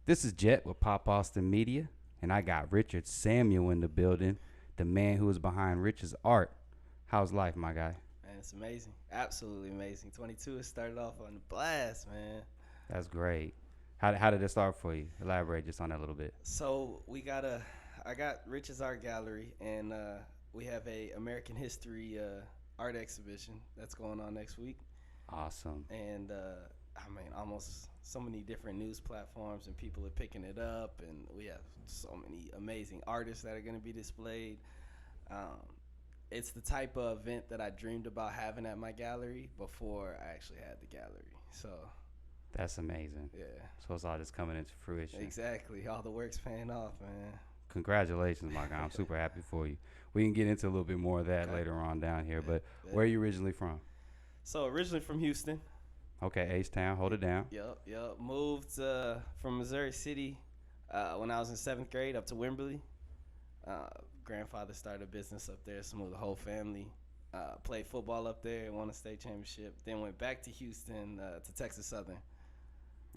This is Jet with Pop Austin Media, and I got Richard Samuel in the building, the man who is behind Rich's art. How's life, my guy? Man, it's amazing. Absolutely amazing. 22 has started off on a blast, man. That's great. How did it start for you? Elaborate just on that a little bit. So I got Rich's Art Gallery, and we have a American History art exhibition that's going on next week. Awesome. And almost so many different news platforms, and people are picking it up, and we have so many amazing artists that are going to be displayed. It's the type of event that I dreamed about having at my gallery before I actually had the gallery. So that's amazing. yeah. So it's all just coming into fruition. Exactly. All the work's paying off, man. Congratulations, my guy. I'm super happy for you. We can get into a little bit more of that later on down here, but where are you originally from? So originally from Houston. Okay, H-Town. Hold it down. Yep. Moved from Missouri City when I was in 7th grade up to Wimberley. Grandfather started a business up there, so moved the whole family. Played football up there and won a state championship. Then went back to Houston to Texas Southern.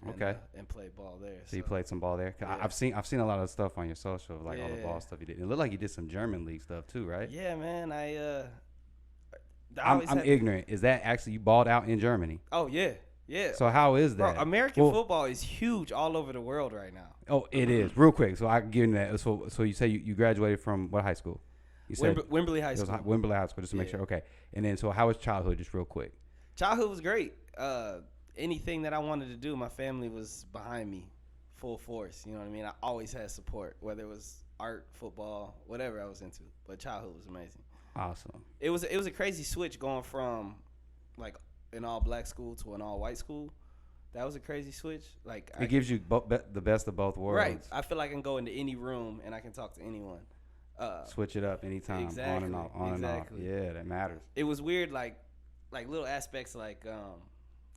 And played ball there. So you played some ball there? Yeah. I've seen a lot of stuff on your social, like all the ball stuff you did. It looked like you did some German league stuff too, right? Yeah, man. I'm ignorant. Is that actually you balled out in Germany? Oh yeah. So how is that? Bro, American football is huge all over the world right now. Oh, it is. Real quick, so I can get into that. So you say you graduated from what high school? You said Wimberley High School. Wimberley High School, just to make sure. Okay. And then, so how was childhood, just real quick? Childhood was great. Anything that I wanted to do, my family was behind me, full force. You know what I mean? I always had support, whether it was art, football, whatever I was into. But childhood was amazing. Awesome. It was a crazy switch going from like an all black school to an all white school. That was a crazy switch. Like it gives you the best of both worlds. Right. I feel like I can go into any room and I can talk to anyone. Switch it up anytime. Exactly. On and off. And off. Yeah, that matters. It was weird, like little aspects, like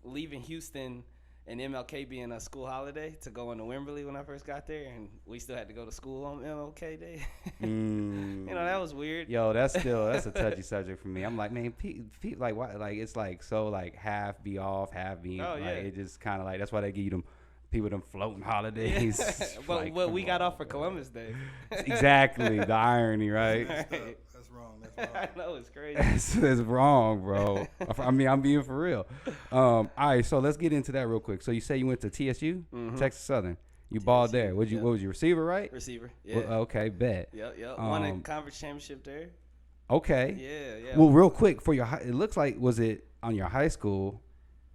leaving Houston and MLK being a school holiday to go into Wimberley when I first got there, and we still had to go to school on MLK Day. You know, that was weird. Yo, that's a touchy subject for me. I'm like, man, like why? Like it's like so like half be off, half be. Oh, like, yeah. It just kind of like that's why they give you them people them floating holidays. But like, we got off for Columbus Day. Exactly, the irony, right? That's wrong. I know, it's crazy. That's wrong, bro. I mean, I'm being for real. All right, so let's get into that real quick. So you say you went to TSU, Texas Southern. You balled there. What was you receiver, right? Receiver. Yeah. Well, okay, bet. Yep. Won a conference championship there. Okay. Yeah. Well, real quick for your, it looks like was it on your high school?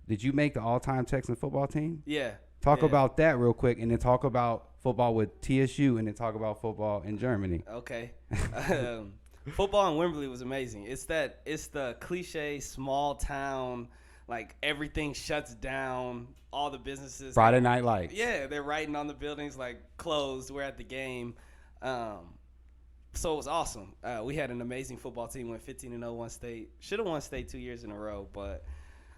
Did you make the all-time Texan football team? Yeah. Talk about that real quick, and then talk about football with TSU, and then talk about football in Germany. Okay. Football in Wimberley was amazing. It's the cliche small town, like everything shuts down, all the businesses. Friday Night Lights. Yeah, they're writing on the buildings like closed. We're at the game. So it was awesome. We had an amazing football team. Went 15-0, won state. Should have won state 2 years in a row, but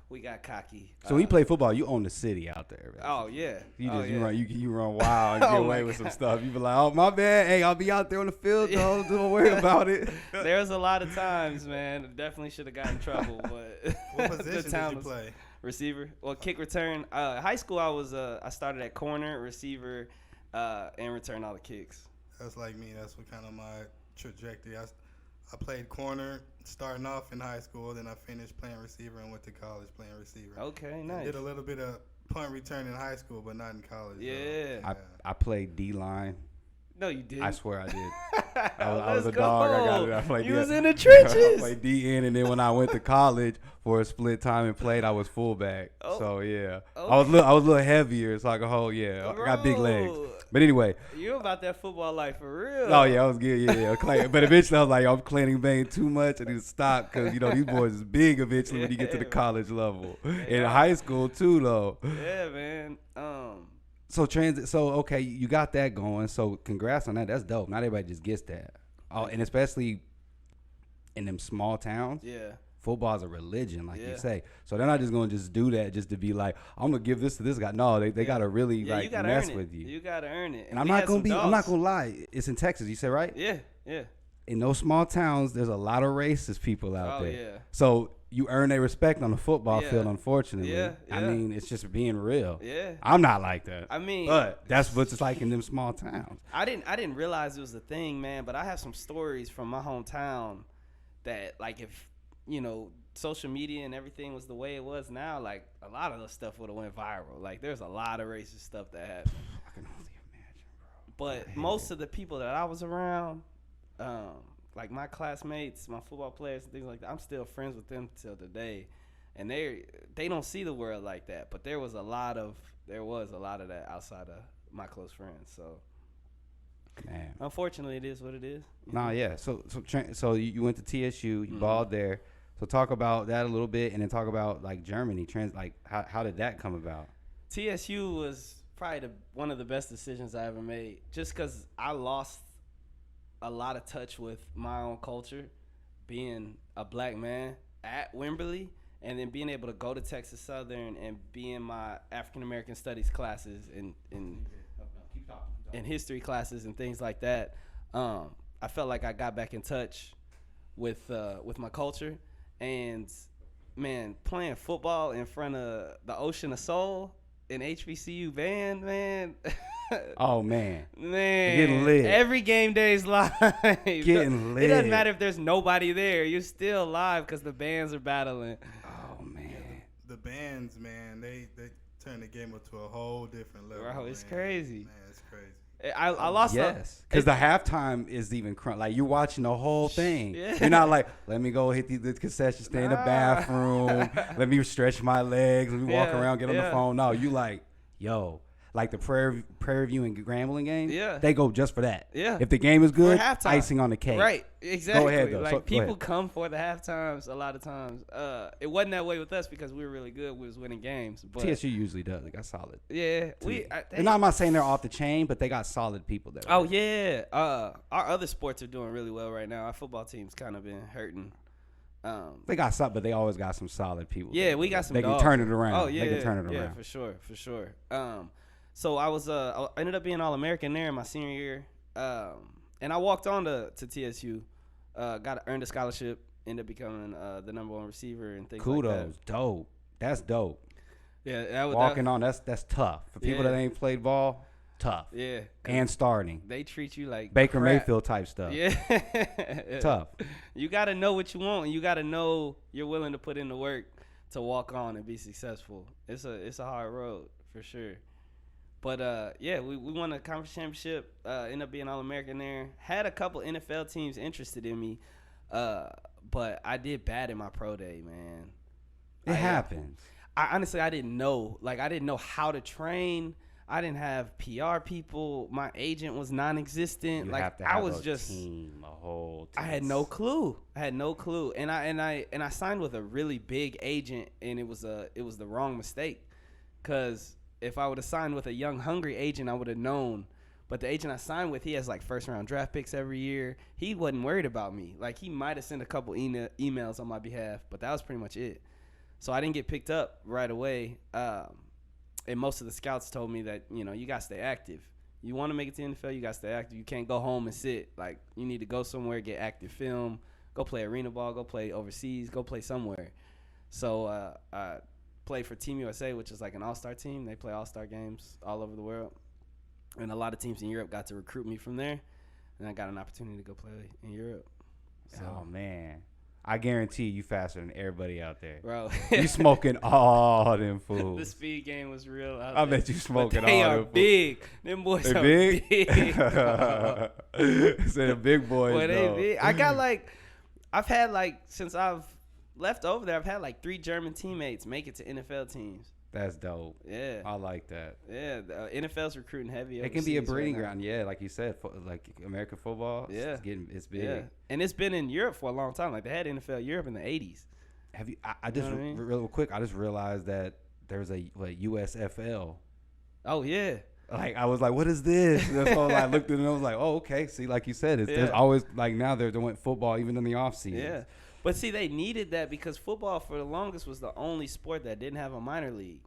we got cocky. So when you play football, you own the city out there. Right? Oh yeah. You run wild and get away with some stuff. You be like, oh my bad, hey, I'll be out there on the field though. Don't worry about it. There's a lot of times, man. Definitely should have gotten in trouble, but What position did you play? Receiver. Well, kick return. High school, I started at corner, receiver, and return all the kicks. That's like me. That's what kind of my trajectory. I played corner starting off in high school, then I finished playing receiver and went to college playing receiver. Okay, nice. I did a little bit of punt return in high school, but not in college. Yeah. I played D-line. No, you didn't. I swear I did. I was a dog. I got it. I played you was in the trenches. I played D-N, and then when I went to college for a split time and played, I was fullback. Oh. So, yeah. Okay. I was a little heavier, so I could hold, I got big legs. But anyway. You about that football life for real. Oh, yeah, I was good. Yeah. But eventually I was like, I'm cleaning bang too much. I need to stop because, these boys is big eventually when you get to the college level. In high school, too, though. Yeah, man. So okay, you got that going. So congrats on that. That's dope. Not everybody just gets that. Oh, and especially in them small towns. Yeah. Football is a religion, like you say. So they're not just gonna just do that just to be like, I'm gonna give this to this guy. No, they gotta really mess with you. You gotta earn it. And I'm not gonna lie. It's in Texas. You said right? Yeah. In those small towns, there's a lot of racist people out there. Yeah. So you earn their respect on the football Yeah. field. Unfortunately, Yeah, I yeah. mean, it's just being real. Yeah. I'm not like that. I mean, but that's what it's like in them small towns. I didn't realize it was a thing, man. But I have some stories from my hometown that, like, if social media and everything was the way it was now, like a lot of the stuff would have went viral. Like, there's a lot of racist stuff that happened. I can only imagine, bro. But most of the people that I was around, like my classmates, my football players and things like that, I'm still friends with them till today. And they don't see the world like that. But there was a lot of that outside of my close friends. So, Man. unfortunately, it is what it is. Nah, yeah. So you went to TSU, you balled there. So talk about that a little bit, and then talk about like Germany. How did that come about? TSU was probably one of the best decisions I ever made, just because I lost a lot of touch with my own culture, being a black man at Wimberley, and then being able to go to Texas Southern and be in my African American studies classes and history classes and things like that. I felt like I got back in touch with my culture. And, man, playing football in front of the Ocean of Soul in HBCU band, man. Oh, man. Man. Getting lit. Every game day is live. Getting lit. It doesn't matter if there's nobody there. You're still live because the bands are battling. Oh, man. The bands, man, they turn the game up to a whole different level. Bro, it's man. crazy. Man, it's crazy. I lost Yes, because the halftime is even like you're watching the whole thing. Yeah. You're not like, let me go hit the concession stand in the bathroom. Let me stretch my legs. Let me walk around, get on the phone. No, you like, yo, like the Prairie View and Grambling game. Yeah. They go just for that. Yeah. If the game is good, For halftime. icing on the cake. Right, exactly. Go ahead, though. Like, Go people ahead. come for the half times a lot of times. It wasn't that way with us because we were really good. We was winning games. But TSU usually does. They got solid. yeah, And I'm not saying they're off the chain, but they got solid people there. Oh yeah, our other sports are doing really well right now. Our football team's kind of been hurting. They got some, but they always got some solid people. Yeah, there. we got some. They can dogs. turn it around. Oh yeah, they can turn it yeah, around. for sure. So I was I ended up being All-American there in my senior year, and I walked on to TSU, earned a scholarship, ended up becoming the #1 receiver and things like that. Kudos, dope. That's dope. Yeah, that was Walking on, that's tough. For people Yeah. that ain't played ball, tough. Yeah, And starting. they treat you like Baker crap. Mayfield type stuff. Yeah, Tough. You got to know what you want, and you got to know you're willing to put in the work to walk on and be successful. It's a hard road for sure. But yeah, we won a conference championship. Ended up being All-American there. Had a couple NFL teams interested in me, but I did bad in my pro day, man. It happens. I honestly didn't know. Like, I didn't know how to train. I didn't have PR people. My agent was non-existent. You like, have to have I was a just team, a whole team. I had no clue. And I signed with a really big agent, and it was the wrong mistake. Cause if I would have signed with a young, hungry agent, I would have known. But the agent I signed with, he has like first-round draft picks every year. He wasn't worried about me. Like, he might have sent a couple emails on my behalf, but that was pretty much it. So I didn't get picked up right away. And most of the scouts told me that, you got to stay active. You want to make it to the NFL, you got to stay active. You can't go home and sit. Like, you need to go somewhere, get active film, go play arena ball, go play overseas, go play somewhere. So I played for Team USA, which is like an all-star team. They play all-star games all over the world. And a lot of teams in Europe got to recruit me from there. And I got an opportunity to go play in Europe. So, Oh, man. I guarantee you faster than everybody out there. bro. You smoking all them fools. The speed game was real out I there. bet you smoking But they all are them fools. big. Them boys They are big? big. Say the big boys, Boy, they though. big. I've had since I've left over there, I've had 3 German teammates make it to NFL teams. That's dope. Yeah. I like that. Yeah, the NFL's recruiting heavy. It can be a overseas breeding right now. ground, yeah, like you said, like American football. Yeah. It's big. Yeah, and it's been in Europe for a long time. Like, they had NFL Europe in the 80s. Have you? I just know what I mean? real quick. I just realized that there's a USFL. Oh yeah, Like, I was like, what is this? And so I looked at it and I was like, oh, okay. See, like you said, there's Yeah. always like now they're doing football even in the off season. yeah. But see, they needed that because football for the longest was the only sport that didn't have a minor league.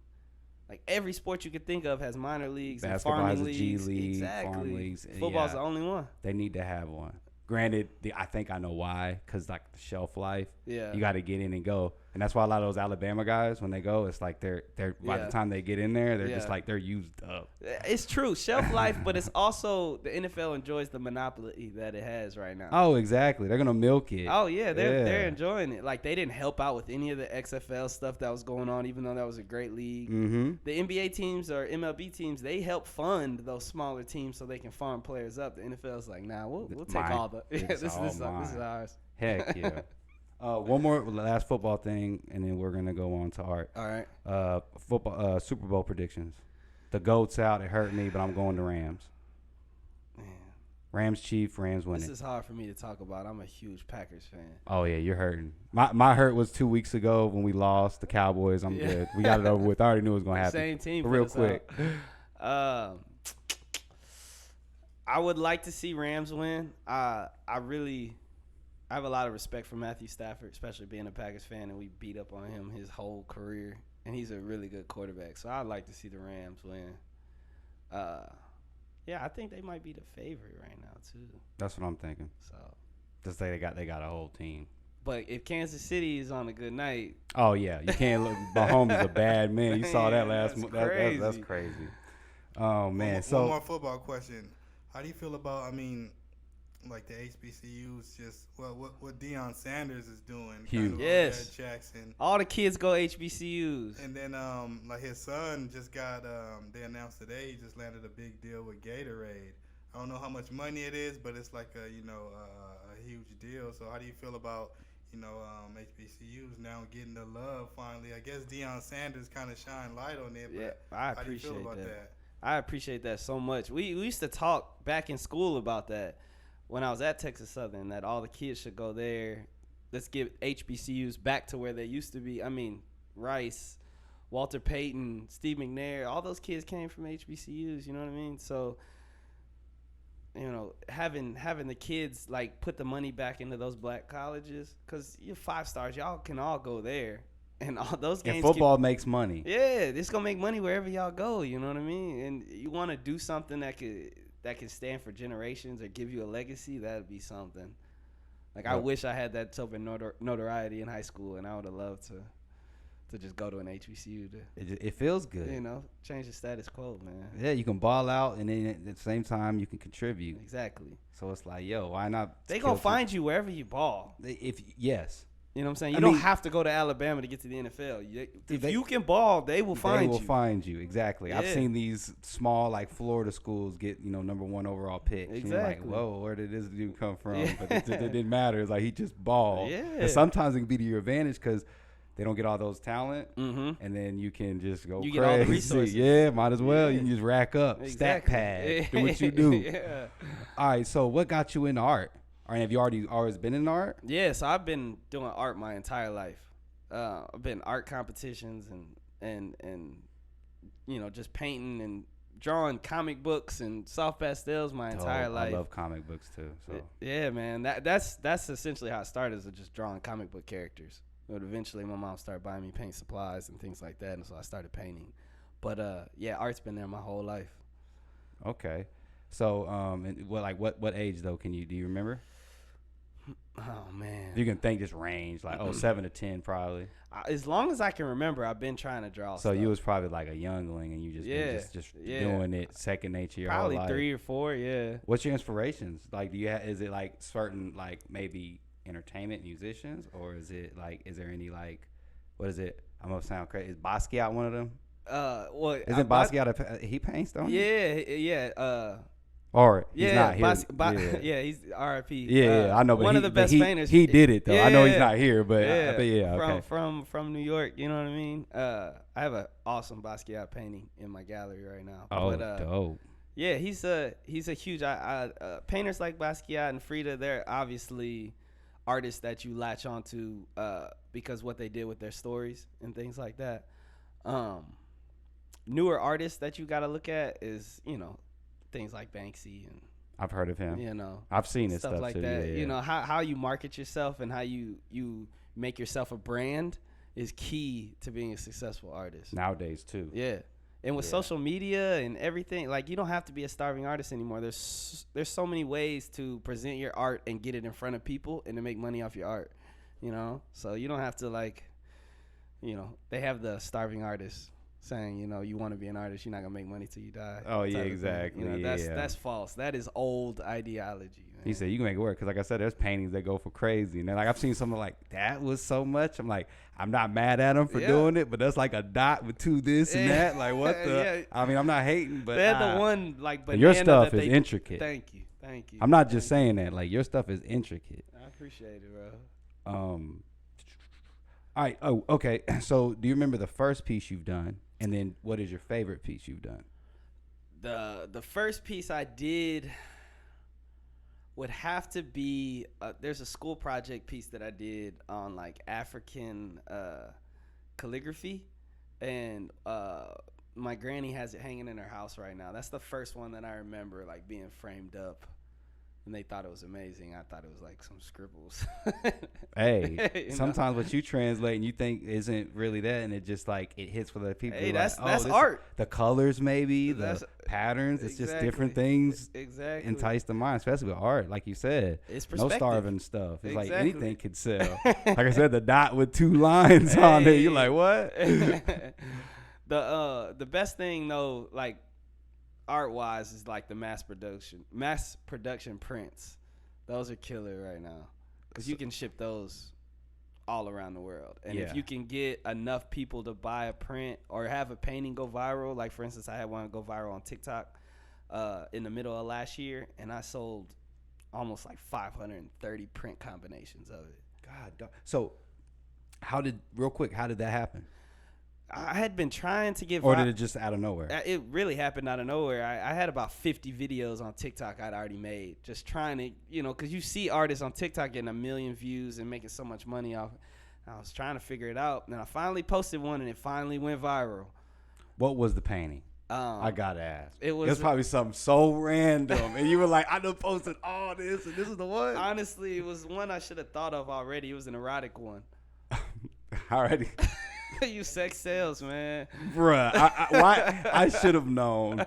Like, every sport you could think of has minor leagues Basketball and has farming a G leagues. League, Exactly. farm leagues. Football's Yeah. the only one. They need to have one. Granted, I think I know why, because like the shelf life, Yeah. you got to get in and go. And that's why a lot of those Alabama guys, when they go, it's like they're by the time they get in there, they're just like they're used up. It's true, shelf life, but it's also the NFL enjoys the monopoly that it has right now. Oh, exactly. They're gonna milk it. Oh yeah, they're enjoying it. Like they didn't help out with any of the XFL stuff that was going on, even though that was a great league. Mm-hmm. The NBA teams or MLB teams, they help fund those smaller teams so they can farm players up. The NFL's like, nah, we'll take all the. This is ours. Heck yeah. One more last football thing, and then we're gonna go on to art. All right. Football Super Bowl predictions. The GOAT's out. It hurt me, but I'm going to Rams. Man, Rams Chief. Rams winning. this is hard for me to talk about. I'm a huge Packers fan. Oh yeah, you're hurting. My hurt was 2 weeks ago when we lost the Cowboys. I'm good. We got it over with. I already knew it was gonna happen. Same team. But real quick. I would like to see Rams win. I have a lot of respect for Matthew Stafford, especially being a Packers fan, and we beat up on him his whole career, and he's a really good quarterback. So I'd like to see the Rams win. Yeah, I think they might be the favorite right now too. That's what I'm thinking. So Just say they got a whole team. But if Kansas City is on a good night, oh yeah, you can't look. Mahomes is a bad man. You saw that last month. That's crazy. Oh man. One more football question. How do you feel about? Like the HBCUs, just what Deion Sanders is doing. Huge. Yes. Jackson. All the kids go HBCUs. And then like his son just got they announced today he just landed a big deal with Gatorade. I don't know how much money it is, but it's like a huge deal. So how do you feel about HBCUs now getting the love finally? I guess Deion Sanders kind of shine light on it. Yeah, but I how do you feel appreciate about that. I appreciate that so much. We used to talk back in school about that. When I was at Texas Southern, that all the kids should go there. Let's get HBCUs back to where they used to be. I mean, Rice, Walter Payton, Steve McNair, all those kids came from HBCUs, you know what I mean? So, having the kids, like, put the money back into those black colleges, because you're 5 stars, y'all can all go there. And all those games. And football makes money. Yeah, it's going to make money wherever y'all go, you know what I mean? And you want to do something that can stand for generations or give you a legacy, that'd be something. Like, I wish I had that type of notoriety in high school, and I would have loved to just go to an HBCU. It feels good. Change the status quo, man. Yeah, you can ball out, and then at the same time, you can contribute. Exactly. So it's like, yo, why not? They going to find you wherever you ball. Yes. You know what I'm saying? You don't have to go to Alabama to get to the NFL. If you can ball, they will find you. They will find you, exactly. Yeah. I've seen these small, like, Florida schools get, number 1 overall picks. Exactly. And you're like, whoa, where did this dude come from? Yeah. But it didn't matter. It's like he just balled. Yeah. And sometimes it can be to your advantage because they don't get all those talent, and then you can just go crazy. Get all the resources. Yeah, might as well. You can just rack up, stat pad, do what you do. Yeah. All right, so what got you into art? Or have you always been in art? Yeah, so I've been doing art my entire life. I've been art competitions and just painting and drawing comic books and soft pastels my entire life. I love comic books too. So yeah, man, that's essentially how it started, is just drawing comic book characters. But eventually, my mom started buying me paint supplies and things like that, and so I started painting. But art's been there my whole life. Okay, so what age though? Do you remember? Oh man, you can think just range like 7 to 10 probably. As long as I can remember, I've been trying to draw. So you was probably like a youngling, and you just doing it second nature your probably whole life. 3 or 4, yeah. What's your inspirations? Like, is it like certain like maybe entertainment musicians, or is it like is there any like what is it? I'm gonna sound crazy. Is Basquiat one of them? Isn't Basquiat he paints, don't he? Yeah. Or he's not here. Yeah, he's R.I.P. Yeah, I know. But one of the best painters. He did it though. Yeah, I know he's not here, but okay. From From New York, you know what I mean. I have an awesome Basquiat painting in my gallery right now. Oh, dope. Yeah, he's a huge. Painters like Basquiat and Frida, they're obviously artists that you latch onto because what they did with their stories and things like that. Newer artists that you got to look at is things like Banksy, and I've heard of him. I've seen his stuff like too. that. Yeah. How you market yourself and how you make yourself a brand is key to being a successful artist nowadays too. Yeah. And with social media and everything, like, you don't have to be a starving artist anymore. There's so many ways to present your art and get it in front of people and to make money off your art, So you don't have to, like, they have the starving artist saying, you want to be an artist, you're not gonna make money till you die. Oh yeah, exactly. That's false. That is old ideology. Man. He said you can make it work because, like I said, there's paintings that go for crazy, and then like I've seen something like that was so much. I'm like, I'm not mad at him for doing it, but that's like a dot with two this and that. Like what the? Yeah. I mean, I'm not hating, but they're the one like. Your stuff is intricate. Thank you. I'm not just saying that. Like your stuff is intricate. I appreciate it, bro. All right. Oh, okay. So, do you remember the first piece you've done? And then what is your favorite piece you've done? The first piece I did would have to be there's a school project piece that I did on like African calligraphy, and my granny has it hanging in her house right now. That's the first one that I remember like being framed up. And they thought it was amazing. I thought it was like some scribbles. Hey, sometimes what you translate and you think isn't really that, and it just like it hits for the people. Hey, that's art. The colors, maybe the patterns. It's just different things. Exactly. Entice the mind, especially with art, like you said. It's perspective. No starving stuff. It's like anything could sell. Like I said, the dot with two lines on it. You're like, what? The best thing though, like, art wise, is like the mass production prints. Those are killer right now because you can ship those all around the world, and if you can get enough people to buy a print or have a painting go viral, like for instance I had one go viral on TikTok in the middle of last year, and I sold almost like 530 print combinations of it. God, so how did that happen? I had been trying to get... Or did it just out of nowhere? It really happened out of nowhere. I had about 50 videos on TikTok I'd already made. Just trying to, because you see artists on TikTok getting 1 million views and making so much money off. I was trying to figure it out. And I finally posted one, and it finally went viral. What was the painting? I gotta ask. It was probably something so random. And you were like, I done posted all this, and this is the one? Honestly, it was one I should have thought of already. It was an erotic one. Already. You sex sales, man. Bruh, I should have known.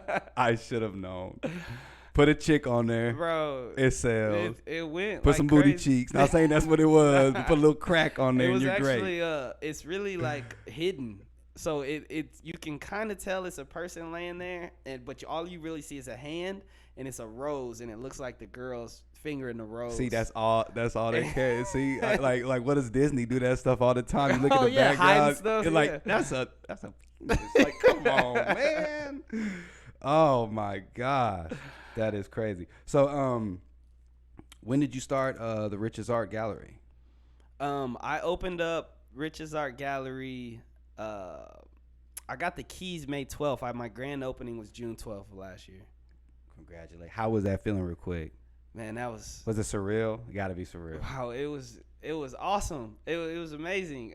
Put a chick on there. Bro. It sells. It went Put like some crazy. booty cheeks. Not saying that's what it was. Put a little crack on there and you're actually, great. It's really like hidden. So you can kind of tell it's a person laying there, but all you really see is a hand, and it's a rose, and it looks like the girl's finger in the rose. See, that's all they care. See, like what does Disney do that stuff all the time? You look at the background, stuff, you're like, that's a penis. Like, come on, man. Oh my gosh, that is crazy. So, when did you start the Rich's Art Gallery? I opened up Rich's Art Gallery. I got the keys May 12th. My grand opening was June 12th of last year. Congratulations. How was that feeling real quick? Man, was it surreal? It gotta be surreal. Wow, it was awesome. It was amazing.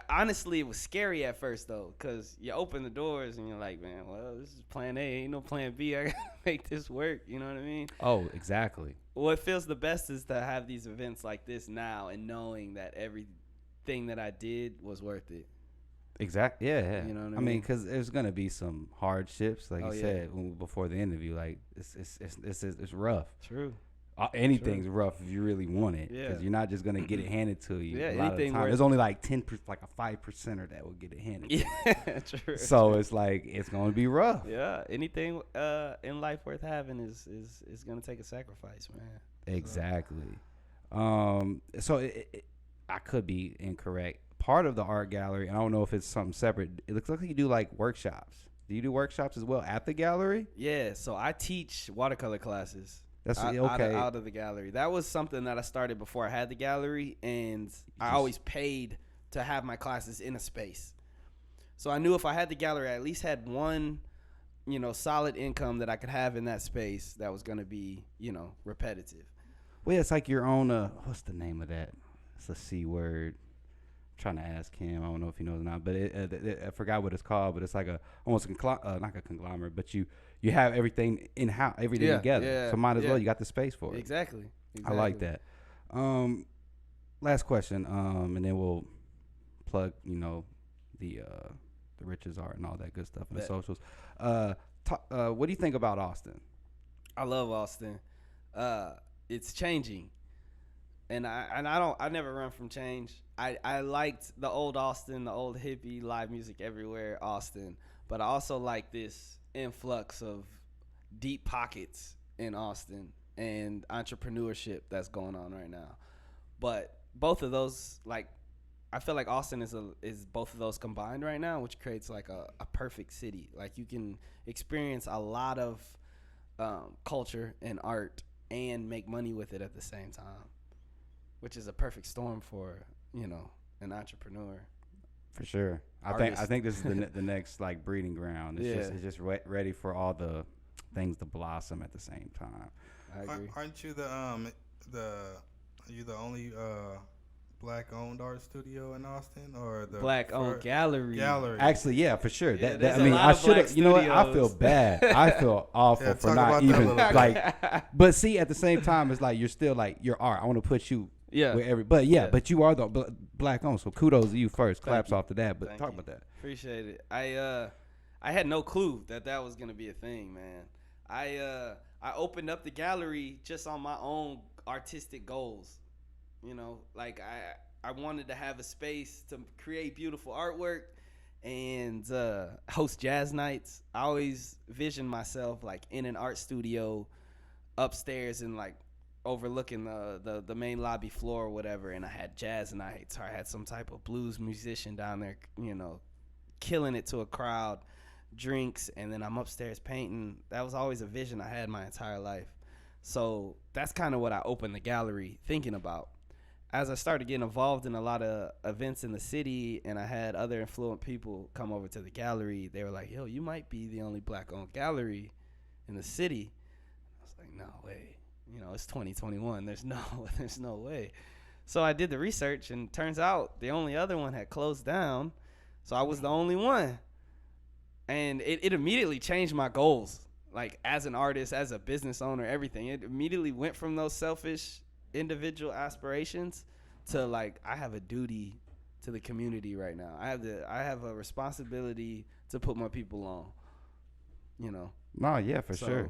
Honestly, it was scary at first though, because you open the doors and you're like, man, well, this is plan A, ain't no plan B. I gotta make this work. You know what I mean? Oh, exactly. What feels the best is to have these events like this now, and knowing that everything that I did was worth it. Exactly. Yeah. You know what I mean, because there's gonna be some hardships, like you said before the interview. Like it's rough. True. Anything's rough if you really want it, because you're not just gonna get it handed to you. Yeah. A lot of the time, there's only like 10%, like a 5%er that will get it handed. to you. True. So it's like it's gonna be rough. Yeah. Anything in life worth having is gonna take a sacrifice, man. Exactly. So I could be incorrect. Part of the art gallery, and I don't know if it's something separate, it looks like you do like workshops. Do you do workshops as well at the gallery? Yeah, so I teach watercolor classes. That's okay. Out of the gallery. That was something that I started before I had the gallery, and I always paid to have my classes in a space. So I knew if I had the gallery, I at least had one, solid income that I could have in that space that was going to be, repetitive. Well, it's like your own, what's the name of that? It's a C word. Trying to ask him. I don't know if he knows or not, but I forgot what it's called. But it's like almost not a conglomerate, but you have everything in house, everything together. Yeah, so might as well. You got the space for it. Exactly. I like that. Last question, and then we'll plug the Rich's Art and all that good stuff in the socials. What do you think about Austin? I love Austin. It's changing. And I never run from change. I liked the old Austin, the old hippie live music everywhere Austin, but I also like this influx of deep pockets in Austin and entrepreneurship that's going on right now. But both of those, like, I feel like Austin is both of those combined right now, which creates like a perfect city. Like you can experience a lot of culture and art and make money with it at the same time, which is a perfect storm for, you know, an entrepreneur. For sure. I think this is the next like breeding ground. It's just ready for all the things to blossom at the same time. I agree. Aren't you are you the only black-owned art studio in Austin, or the black-owned gallery? Actually, yeah, for sure. Yeah, I mean, I should have. You know what? I feel bad. I feel awful for not even like. But see, at the same time, it's like you're still like your art. I want to put you. Yeah. But you are the black-owned. So kudos to you first. Claps off to that. But talk about that. Appreciate it. I had no clue that was gonna be a thing, man. I opened up the gallery just on my own artistic goals. You know, like I wanted to have a space to create beautiful artwork and host jazz nights. I always visioned myself like in an art studio upstairs and like overlooking the main lobby floor or whatever. And I had jazz nights, or I had some type of blues musician down there, you know, killing it to a crowd, drinks, and then I'm upstairs painting. That was always a vision I had my entire life. So that's kind of what I opened the gallery thinking about. As I started getting involved in a lot of events in the city and I had other influential people come over to the gallery, they were like, yo, you might be the only black-owned gallery in the city. I was like, no way. You know, it's 2021. There's no way. So I did the research, and turns out the only other one had closed down, so I was the only one. And it immediately changed my goals, like as an artist, as a business owner, everything. It immediately went from those selfish individual aspirations to like, I have a duty to the community right now. I have a responsibility to put my people on, you know. No, yeah, for sure.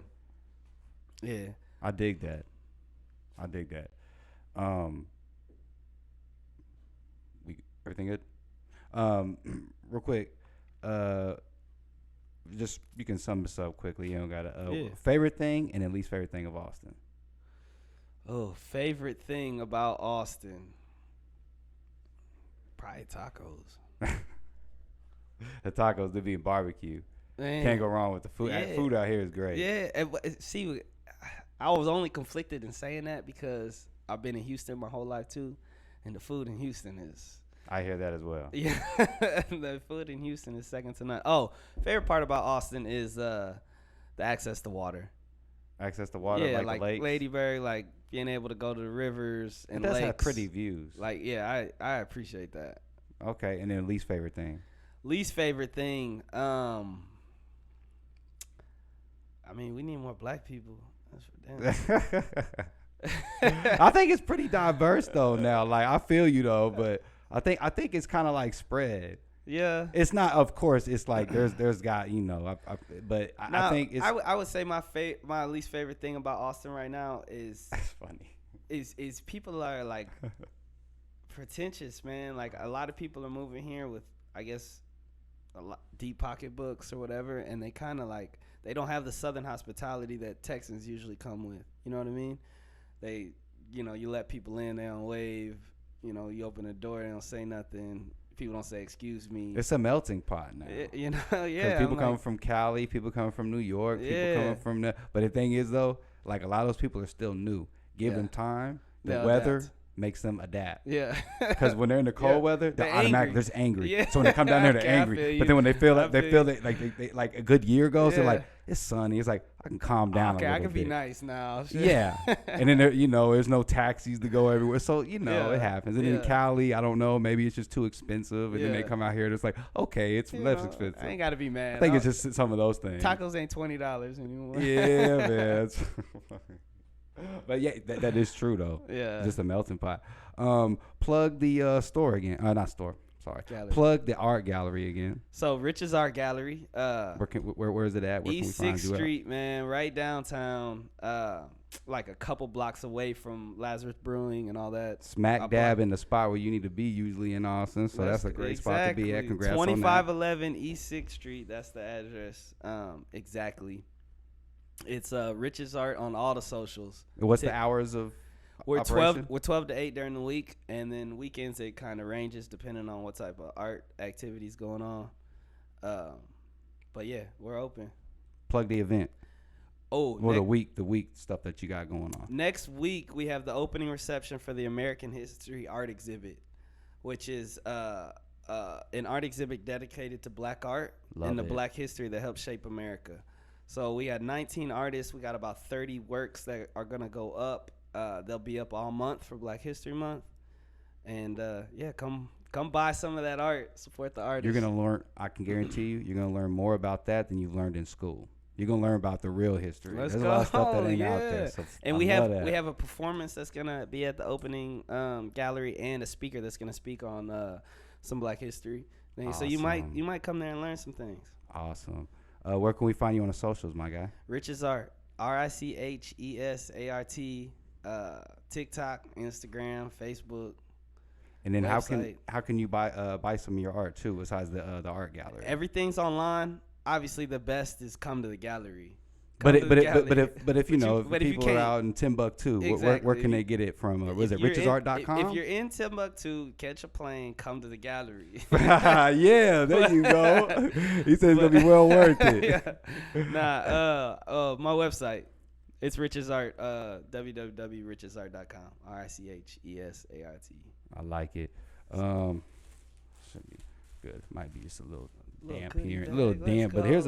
Yeah. I dig that. Everything good? Real quick, just you can sum this up quickly. You don't gotta. Favorite thing and then least favorite thing of Austin. Oh, favorite thing about Austin? Probably tacos. The tacos, they being barbecue. Man. Can't go wrong with the food. Yeah. Food out here is great. Yeah, see, I was only conflicted in saying that because I've been in Houston my whole life too, and the food in Houston is. I hear that as well. Yeah, the food in Houston is second to none. Oh, favorite part about Austin is the access to water. Access to water, yeah, like the lakes. Lady Bird, like being able to go to the rivers and it does lakes. have pretty views. Like, yeah, I appreciate that. Okay, and then least favorite thing. Least favorite thing. I mean, we need more black people. That's for damn. I think it's pretty diverse though now. Like I feel you though, but I think it's kind of like spread. Yeah. It's not, of course. It's like there's got, you know, but I think it's. I would say my least favorite thing about Austin right now is. That's funny. Is people are like pretentious, man. Like a lot of people are moving here with, I guess, deep pocketbooks or whatever, and they kind of like they don't have the Southern hospitality that Texans usually come with. You know what I mean? They, you know, you let people in, they don't wave. You know, you open the door, they don't say nothing. People don't say excuse me. It's a melting pot now. You know, yeah. People come from Cali, people come from New York, people coming from the. But the thing is though, like a lot of those people are still new. Give them time. The weather makes them adapt. Yeah. Because when they're in the cold weather, they're automatically they're just angry. Yeah. So when they come down there, they're angry. But then when they feel that they like a good year goes, they're like, it's sunny. It's like I can calm down. Okay, a little I can bit. be nice now. Yeah. And then there, you know, there's no taxis to go everywhere. So you know it happens. And in Cali, I don't know, maybe it's just too expensive. And then they come out here, and it's like, okay, it's less expensive. I ain't gotta be mad. I think it's just some of those things. Tacos ain't $20 anymore. Yeah, man. But yeah, that is true though. Yeah. Just a melting pot. Plug the store again. Not store. Sorry. Gallery. Plug the art gallery again. So Rich's Art Gallery. Where is it at? Where East can we 6th find you Street, man, right downtown. Like a couple blocks away from Lazarus Brewing and all that. Smack dab in the spot where you need to be usually in Austin. So that's a great spot to be at. Congrats on that. 2511 East 6th Street. That's the address. Exactly. It's Rich's Art on all the socials. What's the hours of We're operation? 12 to 8 during the week, and then weekends it kind of ranges depending on what type of art activities going on. But yeah, we're open. Plug the event. Oh, Or the week stuff that you got going on. Next week we have the opening reception for the American History Art Exhibit, which is an art exhibit dedicated to Black art and the Black history that helped shape America. So we got 19 artists. We got about 30 works that are gonna go up. They'll be up all month for Black History Month, and yeah, come buy some of that art. Support the artists. You're gonna learn. I can guarantee you're gonna learn more about that than you've learned in school. You're gonna learn about the real history. Let's There's go. a lot of stuff that ain't out there. So and I we love have that. a performance that's gonna be at the opening gallery, and a speaker that's gonna speak on some Black history things. So you might come there and learn some things. Awesome. Where can we find you on the socials, my guy? Rich's Art, RICHESART, TikTok, Instagram, Facebook. And then website. how can you buy some of your art too besides the art gallery? Everything's online. Obviously, the best is come to the gallery. But if people can't- are out in Timbuktu, where Exactly. can they get it from? Was it If you're richesart.com? If you're in Timbuktu, catch a plane, come to the gallery. Yeah, there you go. He said it's gonna be well worth it. Yeah. Nah, my website. It's Rich's Art, www.richesart.com. RICHESART. I like it. Should be good. Might be just a little damp here, a little damp. But here's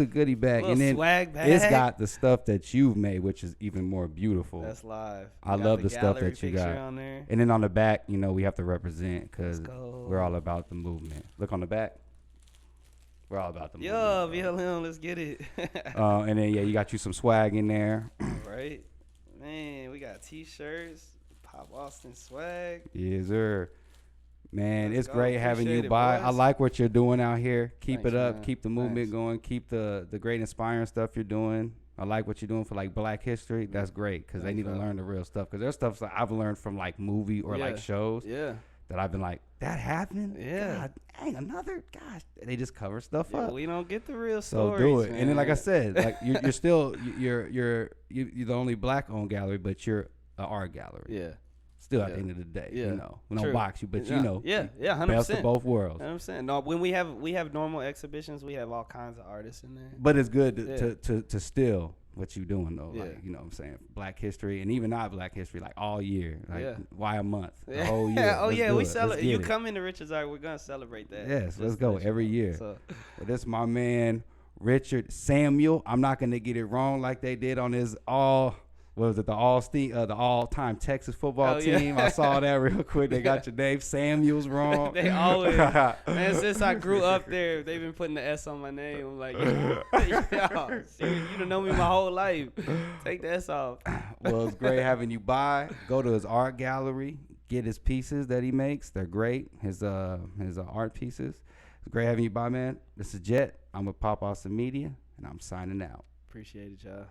a goodie bag, and then swag bag. it's got the stuff that you've made, which is even more beautiful. That's live. I love the stuff gallery that you picture got. on there. And then on the back, we have to represent because Let's go. we're all about the movement. Look on the back. We're all about the Yo, movement. BLM, let's get it. And then you got you some swag in there. Right, man. We got T-shirts, Pop Austin swag. Yes, sir. Man, Let's it's go. great having you Appreciate it, by. I boys. like what you're doing out here. Keep Thanks, it up. man. Keep the movement Thanks. going. Keep the great inspiring stuff you're doing. I like what you're doing for like Black history. That's great because they Thanks, need to bro. learn the real stuff. Because there's stuff that I've learned from like movie or like shows Yeah. that I've been like, that happened. Yeah. God, dang, another. Gosh, they just cover stuff Yeah, up. we don't get the real So stories. do it. And then, like I man. said, like you're still you're the only Black-owned gallery, but you're an art gallery. Yeah. Still at Yeah. the end of the day, Yeah. we don't True. box you, but Yeah. Yeah. 100%. best of both worlds. 100%. No, when we have normal exhibitions, we have all kinds of artists in there. But it's good Yeah. to still what you doing though, Yeah. like what I'm saying, Black history and even not Black history, like all year, like Yeah. why a month, the Yeah. whole year. Oh Let's yeah, do we it. Let's celebrate. get You it. come into Richard's Art, we're gonna celebrate that. Yes, Just let's to go let you every know. year. So, Well, this is my man Richard Samuel. I'm not gonna get it wrong like they did on his the all-time Texas football Oh, yeah. team. I saw that real quick. They got your name Samuel's wrong. they always, man. Since I grew up there, they've been putting the S on my name. I'm like, yo, you done know me my whole life. Take the S off. Well, it's great having you by. Go to his art gallery. Get his pieces that he makes. They're great. His art pieces. It's great having you by, man. This is Jet. I'm with Pop Austin Media, and I'm signing out. Appreciate it, y'all.